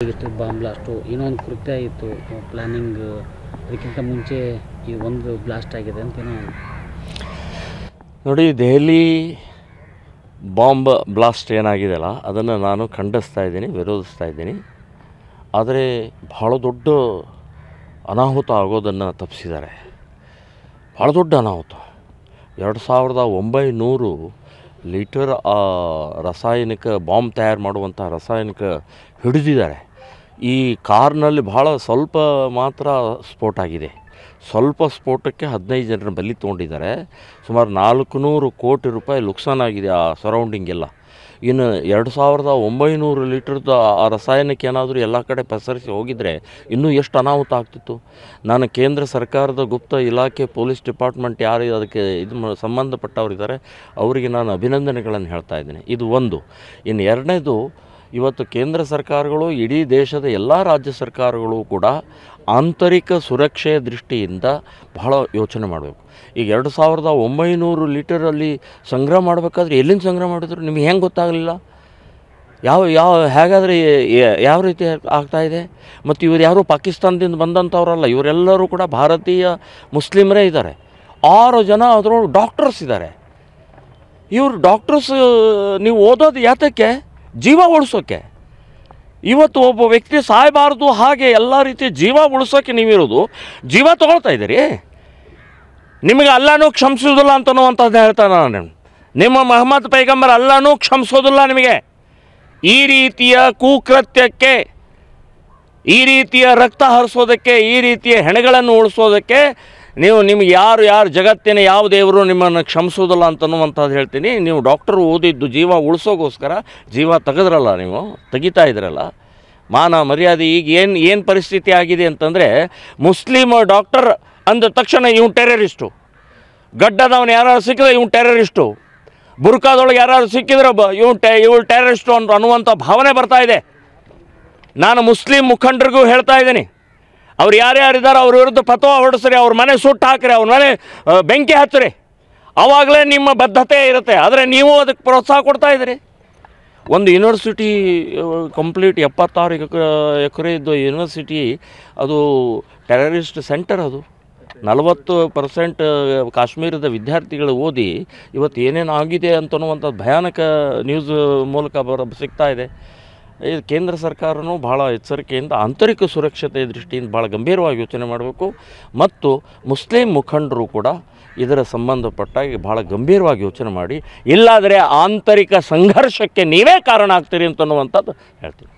Bomb blast ಏನೋ ಒಂದು ಕೃತ್ಯ ಇತ್ತು, ಪ್ಲ್ಯಾನಿಂಗ್ ಅದಕ್ಕಿಂತ ಮುಂಚೆ ಈ ಒಂದು ಬ್ಲಾಸ್ಟ್ ಆಗಿದೆ ಅಂತ ಏನೋ. ನೋಡಿ, ದೆಹಲಿ ಬಾಂಬ್ ಬ್ಲಾಸ್ಟ್ ಏನಾಗಿದೆಯಲ್ಲ ಅದನ್ನು ನಾನು ಖಂಡಿಸ್ತಾ ಇದ್ದೀನಿ, ವಿರೋಧಿಸ್ತಾ ಇದ್ದೀನಿ. ಆದರೆ ಭಾಳ ದೊಡ್ಡ ಅನಾಹುತ ಆಗೋದನ್ನು ತಪ್ಪಿಸಿದ್ದಾರೆ. ಭಾಳ ದೊಡ್ಡ ಅನಾಹುತ. 2900 ಲೀಟರ್ ರಾಸಾಯನಿಕ ಬಾಂಬ್ ತಯಾರು ಮಾಡುವಂಥ ರಾಸಾಯನಿಕ ಹಿಡಿದಿದ್ದಾರೆ. ಈ ಕಾರ್ನಲ್ಲಿ ಭಾಳ ಸ್ವಲ್ಪ ಮಾತ್ರ ಸ್ಫೋಟ ಆಗಿದೆ. ಸ್ವಲ್ಪ ಸ್ಫೋಟಕ್ಕೆ 15 ಜನರ ಬಲಿ ತೊಗೊಂಡಿದ್ದಾರೆ. ಸುಮಾರು 400 ಕೋಟಿ ರೂಪಾಯಿ ನುಕ್ಸಾನಾಗಿದೆ ಆ ಸರೌಂಡಿಂಗ್ ಎಲ್ಲ. ಇನ್ನು 2900 ಲೀಟ್ರದ್ದು ಆ ರಾಸಾಯನಿಕ ಏನಾದರೂ ಎಲ್ಲ ಕಡೆ ಪಸರಿಸಿ ಹೋಗಿದರೆ ಇನ್ನೂ ಎಷ್ಟು ಅನಾಹುತ ಆಗ್ತಿತ್ತು. ನಾನು ಕೇಂದ್ರ ಸರ್ಕಾರದ ಗುಪ್ತ ಇಲಾಖೆ ಪೊಲೀಸ್ ಡಿಪಾರ್ಟ್ಮೆಂಟ್ ಯಾರು ಅದಕ್ಕೆ ಸಂಬಂಧಪಟ್ಟವರಿದ್ದಾರೆ ಅವರಿಗೆ ನಾನು ಅಭಿನಂದನೆಗಳನ್ನು ಹೇಳ್ತಾ ಇದ್ದೀನಿ. ಇದು ಒಂದು. ಇನ್ನು ಎರಡನೇದು, ಇವತ್ತು ಕೇಂದ್ರ ಸರ್ಕಾರಗಳು, ಇಡೀ ದೇಶದ ಎಲ್ಲ ರಾಜ್ಯ ಸರ್ಕಾರಗಳು ಕೂಡ ಆಂತರಿಕ ಸುರಕ್ಷೆಯ ದೃಷ್ಟಿಯಿಂದ ಬಹಳ ಯೋಚನೆ ಮಾಡಬೇಕು. ಈಗ 2900 ಲೀಟರಲ್ಲಿ ಸಂಗ್ರಹ ಮಾಡಬೇಕಾದ್ರೆ ಎಲ್ಲಿಂದ ಸಂಗ್ರಹ ಮಾಡಿದ್ರು ನಿಮಗೆ ಹೆಂಗೆ ಗೊತ್ತಾಗಲಿಲ್ಲ? ಹೇಗಾದರೆ ಯಾವ ರೀತಿ ಆಗ್ತಾಯಿದೆ? ಮತ್ತು ಇವರು ಯಾರು ಪಾಕಿಸ್ತಾನದಿಂದ ಬಂದಂಥವರಲ್ಲ, ಇವರೆಲ್ಲರೂ ಕೂಡ ಭಾರತೀಯ ಮುಸ್ಲಿಮರೇ ಇದ್ದಾರೆ. 6 ಜನ ಅದರೊಳಗೆ ಡಾಕ್ಟರ್ಸ್ ಇದ್ದಾರೆ. ಇವರು ಡಾಕ್ಟರ್ಸ್ ನೀವು ಓದೋದು ಯಾತಕ್ಕೆ? ಜೀವ ಉಳಿಸೋಕ್ಕೆ. ಇವತ್ತು ಒಬ್ಬ ವ್ಯಕ್ತಿ ಸಾಯಬಾರ್ದು, ಹಾಗೆ ಎಲ್ಲ ರೀತಿಯ ಜೀವ ಉಳಿಸೋಕ್ಕೆ ನೀವಿರೋದು ಜೀವ ತೊಗೊಳ್ತಾ ಇದ್ದೀರಿ. ನಿಮಗೆ ಅಲ್ಲಾನೂ ಕ್ಷಮಿಸೋದಿಲ್ಲ ಅಂತನ್ನುವಂಥದ್ದು ಹೇಳ್ತಾನೆ ನಾನು. ನಿಮ್ಮ ಮೊಹಮ್ಮದ್ ಪೈಗಂಬರ್ ಅಲ್ಲಾನೂ ಕ್ಷಮಿಸೋದಿಲ್ಲ ನಿಮಗೆ. ಈ ರೀತಿಯ ಕುಕೃತ್ಯಕ್ಕೆ, ಈ ರೀತಿಯ ರಕ್ತ ಹರಿಸೋದಕ್ಕೆ, ಈ ರೀತಿಯ ಹೆಣಗಳನ್ನು ಉಳಿಸೋದಕ್ಕೆ ನಿಮಗೆ ಯಾರು ಜಗತ್ತಿನ ಯಾವ ದೇವರು ನಿಮ್ಮನ್ನು ಕ್ಷಮಿಸೋದಿಲ್ಲ ಅಂತನ್ನುವಂಥದ್ದು ಹೇಳ್ತೀನಿ. ನೀವು ಡಾಕ್ಟರ್ ಓದಿದ್ದು ಜೀವ ಉಳಿಸೋಗೋಸ್ಕರ ಜೀವ ತೆಗೆದ್ರಲ್ಲ, ನೀವು ತೆಗಿತಾ ಇದ್ರಲ್ಲ. ಮಾನ ಮರ್ಯಾದೆ ಈಗ ಏನು ಪರಿಸ್ಥಿತಿ ಆಗಿದೆ ಅಂತಂದರೆ, ಮುಸ್ಲಿಮ್ ಡಾಕ್ಟರ್ ಅಂದ ತಕ್ಷಣ ಇವ್ನು ಟೆರರಿಸ್ಟು, ಗಡ್ಡದವನು ಯಾರು ಸಿಕ್ಕಿದ್ರೆ ಇವ್ನು ಟೆರರಿಸ್ಟು, ಬುರ್ಕಾದೊಳಗೆ ಯಾರು ಸಿಕ್ಕಿದ್ರೆ ಇವಳು ಟೆರರಿಸ್ಟು ಅನ್ನುವಂಥ ಭಾವನೆ ಬರ್ತಾ ಇದೆ. ನಾನು ಮುಸ್ಲಿಂ ಮುಖಂಡರಿಗೂ ಹೇಳ್ತಾ ಇದ್ದೀನಿ, ಅವ್ರು ಯಾರ್ಯಾರಿದ್ದಾರೆ ಅವ್ರ ವಿರುದ್ಧ ಫತ್ವಾ ಹೊರಡಿಸ್ರಿ, ಅವ್ರ ಮನೆ ಸುಟ್ಟು ಹಾಕ್ರಿ, ಅವ್ರ ಮನೆ ಬೆಂಕಿ ಹಚ್ಚಿರಿ, ಆವಾಗಲೇ ನಿಮ್ಮ ಬದ್ಧತೆ ಇರುತ್ತೆ. ಆದರೆ ನೀವು ಅದಕ್ಕೆ ಪ್ರೋತ್ಸಾಹ ಕೊಡ್ತಾ ಇದ್ದೀರಿ. ಒಂದು ಯೂನಿವರ್ಸಿಟಿ ಕಂಪ್ಲೀಟ್ 76 ಎಕರೆ ಇದ್ದು ಯೂನಿವರ್ಸಿಟಿ, ಅದು ಟೆರರಿಸ್ಟ್ ಸೆಂಟರ್. ಅದು 40% ಕಾಶ್ಮೀರದ ವಿದ್ಯಾರ್ಥಿಗಳು ಓದಿ ಇವತ್ತು ಏನೇನು ಆಗಿದೆ ಅಂತನ್ನುವಂಥದ್ದು ಭಯಾನಕ ನ್ಯೂಸ್ ಮೂಲಕ ಸಿಗ್ತಾ ಇದೆ. ಕೇಂದ್ರ ಸರ್ಕಾರನೂ ಭಾಳ ಎಚ್ಚರಿಕೆಯಿಂದ ಆಂತರಿಕ ಸುರಕ್ಷತೆ ದೃಷ್ಟಿಯಿಂದ ಭಾಳ ಗಂಭೀರವಾಗಿ ಯೋಚನೆ ಮಾಡಬೇಕು. ಮತ್ತು ಮುಸ್ಲಿಂ ಮುಖಂಡರು ಕೂಡ ಇದರ ಸಂಬಂಧಪಟ್ಟಾಗಿ ಭಾಳ ಗಂಭೀರವಾಗಿ ಯೋಚನೆ ಮಾಡಿ, ಇಲ್ಲಾದರೆ ಆಂತರಿಕ ಸಂಘರ್ಷಕ್ಕೆ ನೀವೇ ಕಾರಣ ಆಗ್ತೀರಿ ಅಂತನ್ನುವಂಥದ್ದು ಹೇಳ್ತೀನಿ.